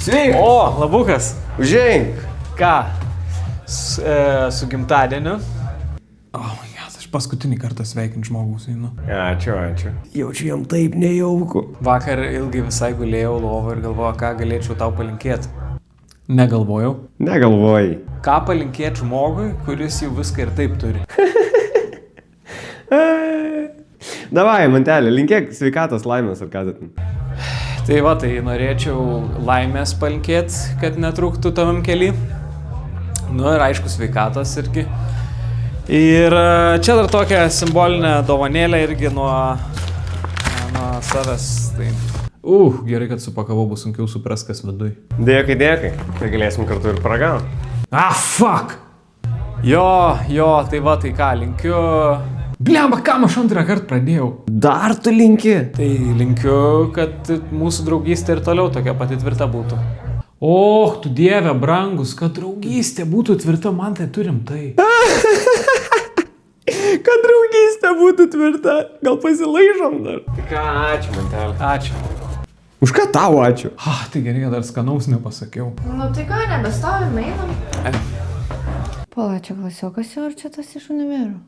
Sveiki! O, labukas. Užeink! Ką? Su gimtadieniu. Aš paskutinį kartą sveikint žmogus einu. Ačiū. Jaučiu jam taip nejauku. Vakar ilgai visai gulėjau lovą ir galvojau, ką galėčiau tau palinkėti. Negalvojau. Negalvoji. Ką palinkėti žmogui, kuris jau viską ir taip turi. Davai, mantelė, linkėk sveikatos, laimės ar ką ten. Tai va, tai norėčiau laimės palinkėti, kad netrūktų tavam kely. Nu ir aišku, sveikatos irgi. Ir čia dar tokia simbolinė dovanėlė irgi nuo savęs. Tai... Gerai, kad supakavau, bus sunkiau supras, kas viduj. Dėkui. Tai galėsim kartu ir paragauti. Fuck! Jo, tai va, tai ką, linkiu... Blemba, kam aš antrą kartą pradėjau? Dar tu linki? Tai linkiu, kad mūsų draugystė ir toliau tokia pati tvirta būtų. Tu dieve, brangus, kad draugystė būtų tvirta, man tai turim tai. Kad draugystė būtų tvirta, gal pasilaižom dar. Tai ką, ačiū, mantelė. Ačiū. Už ką tau ačiū? Tai gerai, dar skanaus nepasakiau. Nu tai ką, nebestovim, einam. Pala, čia klasiokas jau ar čia tas iš univerų?